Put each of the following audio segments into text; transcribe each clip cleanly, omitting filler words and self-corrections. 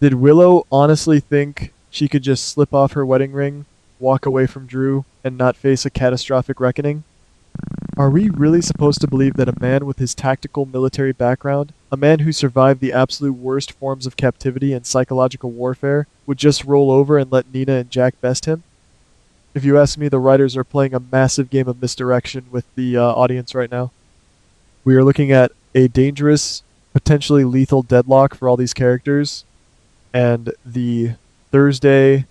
Did Willow honestly think she could just slip off her wedding ring, walk away from Drew, and not face a catastrophic reckoning? Are we really supposed to believe that a man with his tactical military background, a man who survived the absolute worst forms of captivity and psychological warfare, would just roll over and let Nina and Jack best him? If you ask me, the writers are playing a massive game of misdirection with the audience right now. We are looking at a dangerous, potentially lethal deadlock for all these characters, and the Thursday,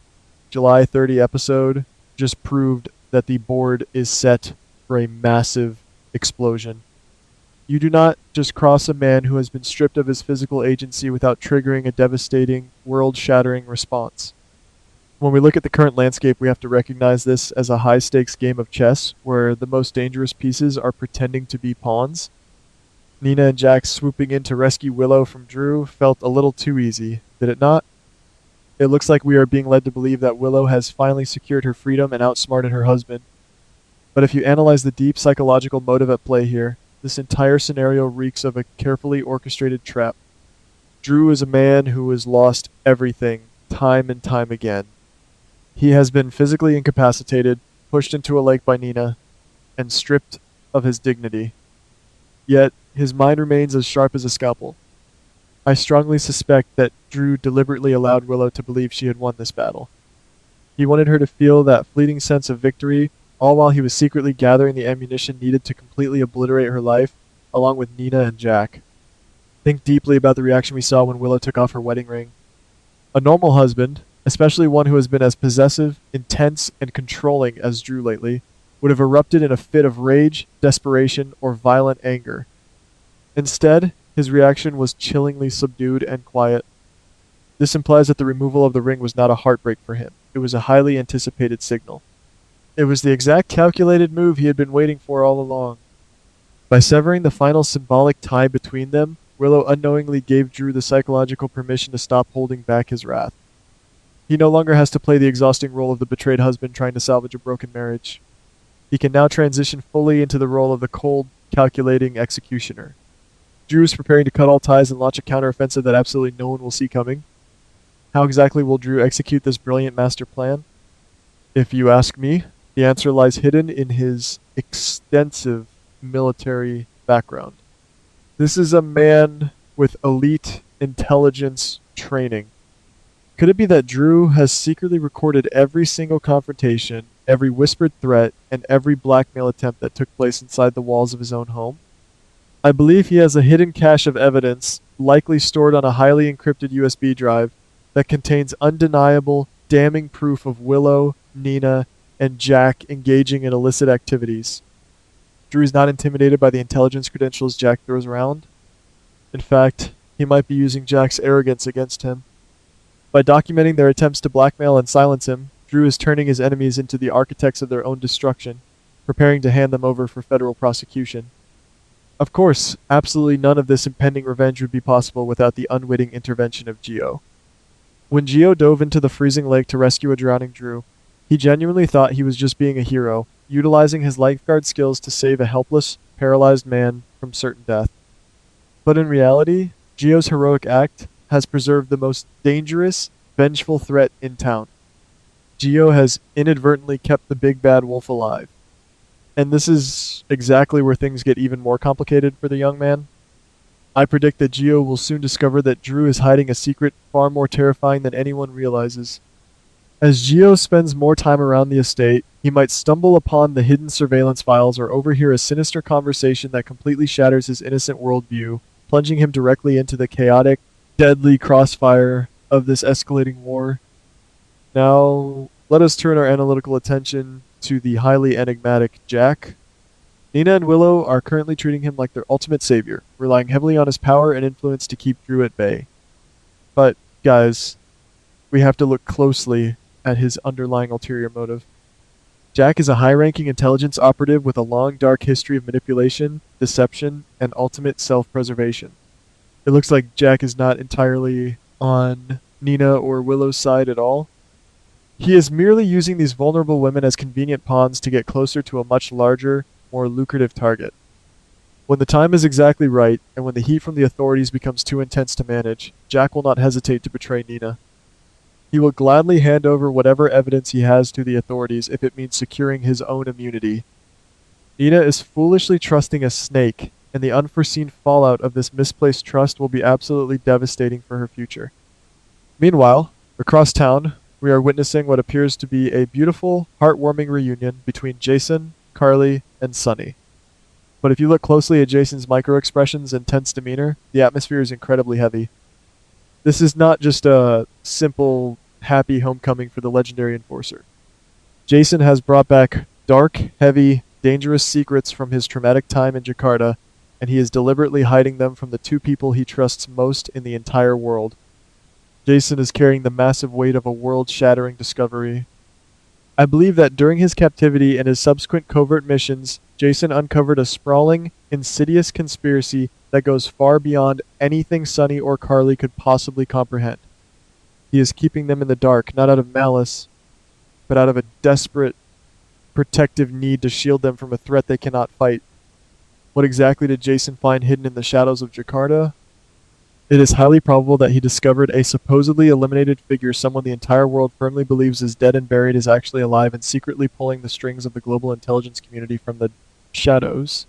July 30 episode just proved that the board is set for a massive explosion. You do not just cross a man who has been stripped of his physical agency without triggering a devastating, world shattering response. When we look at the current landscape, we have to recognize this as a high stakes game of chess where the most dangerous pieces are pretending to be pawns. Nina and Jack swooping in to rescue Willow from Drew felt a little too easy, did it not? It looks like we are being led to believe that Willow has finally secured her freedom and outsmarted her husband. But if you analyze the deep psychological motive at play here, this entire scenario reeks of a carefully orchestrated trap. Drew is a man who has lost everything, time and time again. He has been physically incapacitated, pushed into a lake by Nina, and stripped of his dignity. Yet, his mind remains as sharp as a scalpel. I strongly suspect that Drew deliberately allowed Willow to believe she had won this battle. He wanted her to feel that fleeting sense of victory, all while he was secretly gathering the ammunition needed to completely obliterate her life, along with Nina and Jack. Think deeply about the reaction we saw when Willow took off her wedding ring. A normal husband, especially one who has been as possessive, intense, and controlling as Drew lately, would have erupted in a fit of rage, desperation, or violent anger. Instead, his reaction was chillingly subdued and quiet. This implies that the removal of the ring was not a heartbreak for him. It was a highly anticipated signal. It was the exact calculated move he had been waiting for all along. By severing the final symbolic tie between them, Willow unknowingly gave Drew the psychological permission to stop holding back his wrath. He no longer has to play the exhausting role of the betrayed husband trying to salvage a broken marriage. He can now transition fully into the role of the cold, calculating executioner. Drew is preparing to cut all ties and launch a counteroffensive that absolutely no one will see coming. How exactly will Drew execute this brilliant master plan? If you ask me, the answer lies hidden in his extensive military background. This is a man with elite intelligence training. Could it be that Drew has secretly recorded every single confrontation, every whispered threat, and every blackmail attempt that took place inside the walls of his own home? I believe he has a hidden cache of evidence, likely stored on a highly encrypted USB drive, that contains undeniable, damning proof of Willow, Nina, and Jack engaging in illicit activities. Drew is not intimidated by the intelligence credentials Jack throws around. In fact, he might be using Jack's arrogance against him. By documenting their attempts to blackmail and silence him, Drew is turning his enemies into the architects of their own destruction, preparing to hand them over for federal prosecution. Of course, absolutely none of this impending revenge would be possible without the unwitting intervention of Geo. When Geo dove into the freezing lake to rescue a drowning Drew, he genuinely thought he was just being a hero, utilizing his lifeguard skills to save a helpless, paralyzed man from certain death. But in reality, Geo's heroic act has preserved the most dangerous, vengeful threat in town. Geo has inadvertently kept the big bad wolf alive. And this is exactly where things get even more complicated for the young man. I predict that Geo will soon discover that Drew is hiding a secret far more terrifying than anyone realizes. As Geo spends more time around the estate, he might stumble upon the hidden surveillance files or overhear a sinister conversation that completely shatters his innocent worldview, plunging him directly into the chaotic, deadly crossfire of this escalating war. Now, let us turn our analytical attention to the highly enigmatic Jack. Nina and Willow are currently treating him like their ultimate savior, relying heavily on his power and influence to keep Drew at bay. But, guys, we have to look closely at his underlying ulterior motive. Jack is a high-ranking intelligence operative with a long, dark history of manipulation, deception, and ultimate self-preservation. It looks like Jack is not entirely on Nina or Willow's side at all. He is merely using these vulnerable women as convenient pawns to get closer to a much larger, more lucrative target. When the time is exactly right, and when the heat from the authorities becomes too intense to manage, Jack will not hesitate to betray Nina. He will gladly hand over whatever evidence he has to the authorities if it means securing his own immunity. Nina is foolishly trusting a snake, and the unforeseen fallout of this misplaced trust will be absolutely devastating for her future. Meanwhile, across town, we are witnessing what appears to be a beautiful, heartwarming reunion between Jason, Carly, and Sunny. But if you look closely at Jason's micro-expressions and tense demeanor, the atmosphere is incredibly heavy. This is not just a simple, happy homecoming for the legendary enforcer. Jason has brought back dark, heavy, dangerous secrets from his traumatic time in Jakarta, and he is deliberately hiding them from the two people he trusts most in the entire world. Jason is carrying the massive weight of a world-shattering discovery. I believe that during his captivity and his subsequent covert missions, Jason uncovered a sprawling, insidious conspiracy that goes far beyond anything Sunny or Carly could possibly comprehend. He is keeping them in the dark, not out of malice, but out of a desperate, protective need to shield them from a threat they cannot fight. What exactly did Jason find hidden in the shadows of Jakarta? It is highly probable that he discovered a supposedly eliminated figure someone the entire world firmly believes is dead and buried is actually alive and secretly pulling the strings of the global intelligence community from the shadows.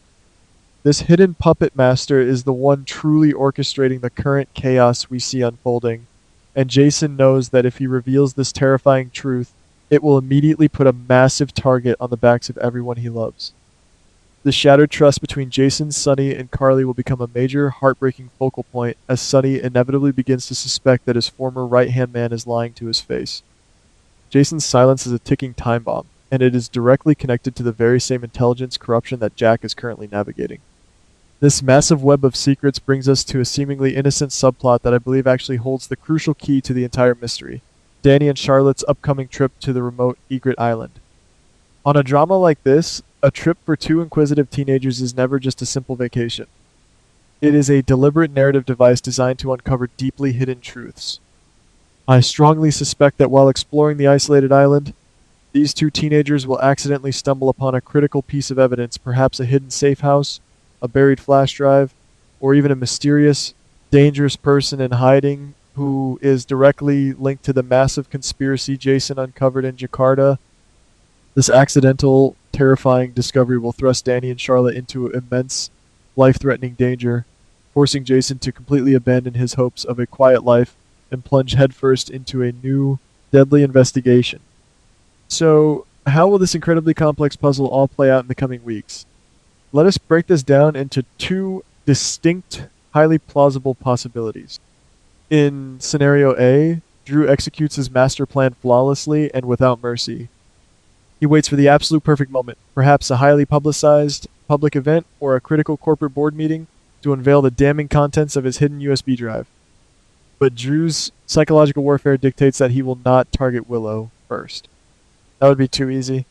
This hidden puppet master is the one truly orchestrating the current chaos we see unfolding, and Jason knows that if he reveals this terrifying truth, it will immediately put a massive target on the backs of everyone he loves. The shattered trust between Jason, Sunny, and Carly will become a major, heartbreaking focal point as Sunny inevitably begins to suspect that his former right-hand man is lying to his face. Jason's silence is a ticking time bomb, and it is directly connected to the very same intelligence corruption that Jack is currently navigating. This massive web of secrets brings us to a seemingly innocent subplot that I believe actually holds the crucial key to the entire mystery: Danny and Charlotte's upcoming trip to the remote Egret Island. On a drama like this, a trip for two inquisitive teenagers is never just a simple vacation. It is a deliberate narrative device designed to uncover deeply hidden truths. I strongly suspect that while exploring the isolated island, these two teenagers will accidentally stumble upon a critical piece of evidence, perhaps a hidden safe house, a buried flash drive, or even a mysterious, dangerous person in hiding who is directly linked to the massive conspiracy Jason uncovered in Jakarta. This accidental, terrifying discovery will thrust Danny and Charlotte into immense, life-threatening danger, forcing Jason to completely abandon his hopes of a quiet life and plunge headfirst into a new, deadly investigation. So, how will this incredibly complex puzzle all play out in the coming weeks? Let us break this down into two distinct, highly plausible possibilities. In scenario A, Drew executes his master plan flawlessly and without mercy. He waits for the absolute perfect moment, perhaps a highly publicized public event or a critical corporate board meeting, to unveil the damning contents of his hidden USB drive. But Drew's psychological warfare dictates that he will not target Willow first. That would be too easy.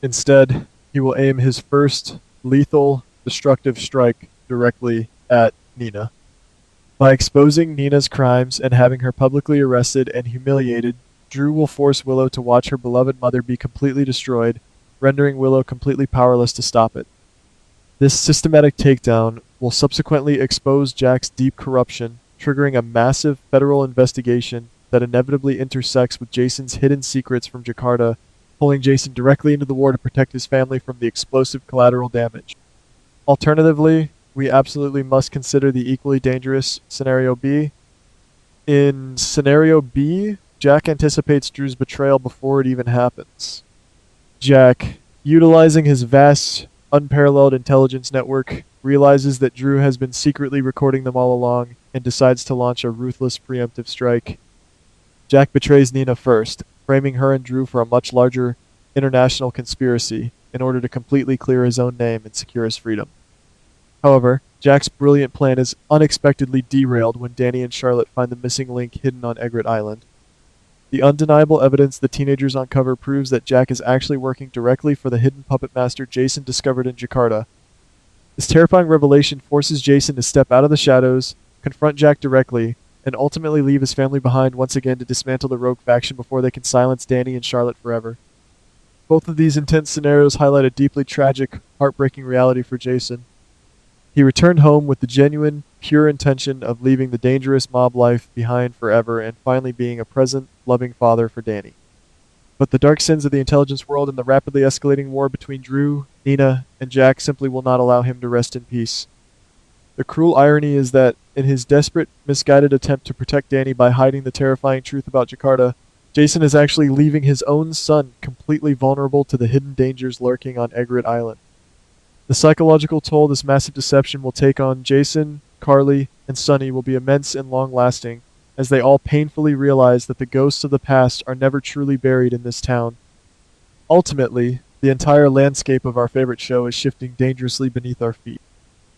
Instead, he will aim his first lethal, destructive strike directly at Nina. By exposing Nina's crimes and having her publicly arrested and humiliated, Drew will force Willow to watch her beloved mother be completely destroyed, rendering Willow completely powerless to stop it. This systematic takedown will subsequently expose Jack's deep corruption, triggering a massive federal investigation that inevitably intersects with Jason's hidden secrets from Jakarta, pulling Jason directly into the war to protect his family from the explosive collateral damage. Alternatively, we absolutely must consider the equally dangerous scenario B. In scenario B, Jack anticipates Drew's betrayal before it even happens. Jack, utilizing his vast, unparalleled intelligence network, realizes that Drew has been secretly recording them all along and decides to launch a ruthless preemptive strike. Jack betrays Nina first, framing her and Drew for a much larger international conspiracy in order to completely clear his own name and secure his freedom. However, Jack's brilliant plan is unexpectedly derailed when Danny and Charlotte find the missing link hidden on Egret Island. The undeniable evidence the teenagers uncover proves that Jack is actually working directly for the hidden puppet master Jason discovered in Jakarta. This terrifying revelation forces Jason to step out of the shadows, confront Jack directly, and ultimately leave his family behind once again to dismantle the rogue faction before they can silence Danny and Charlotte forever. Both of these intense scenarios highlight a deeply tragic, heartbreaking reality for Jason. He returned home with the genuine, pure intention of leaving the dangerous mob life behind forever and finally being a present, loving father for Danny. But the dark sins of the intelligence world and the rapidly escalating war between Drew, Nina, and Jack simply will not allow him to rest in peace. The cruel irony is that, in his desperate, misguided attempt to protect Danny by hiding the terrifying truth about Jakarta, Jason is actually leaving his own son completely vulnerable to the hidden dangers lurking on Egret Island. The psychological toll this massive deception will take on Jason, Carly, and Sonny will be immense and long lasting, as they all painfully realize that the ghosts of the past are never truly buried in this town. Ultimately, the entire landscape of our favorite show is shifting dangerously beneath our feet.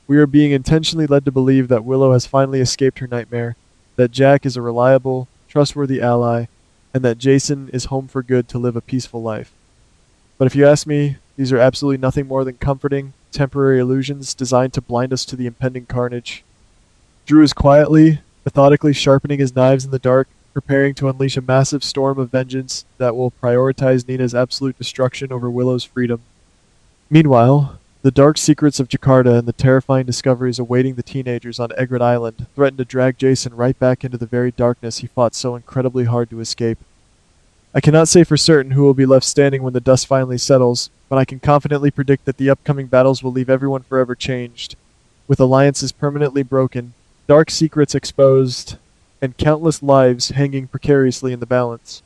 We are being intentionally led to believe that Willow has finally escaped her nightmare, that Jack is a reliable, trustworthy ally, and that Jason is home for good to live a peaceful life. But if you ask me, these are absolutely nothing more than comforting, temporary illusions designed to blind us to the impending carnage. Drew is quietly, methodically sharpening his knives in the dark, preparing to unleash a massive storm of vengeance that will prioritize Nina's absolute destruction over Willow's freedom. Meanwhile, the dark secrets of Jakarta and the terrifying discoveries awaiting the teenagers on Egret Island threaten to drag Jason right back into the very darkness he fought so incredibly hard to escape. I cannot say for certain who will be left standing when the dust finally settles, but I can confidently predict that the upcoming battles will leave everyone forever changed, with alliances permanently broken, dark secrets exposed, and countless lives hanging precariously in the balance.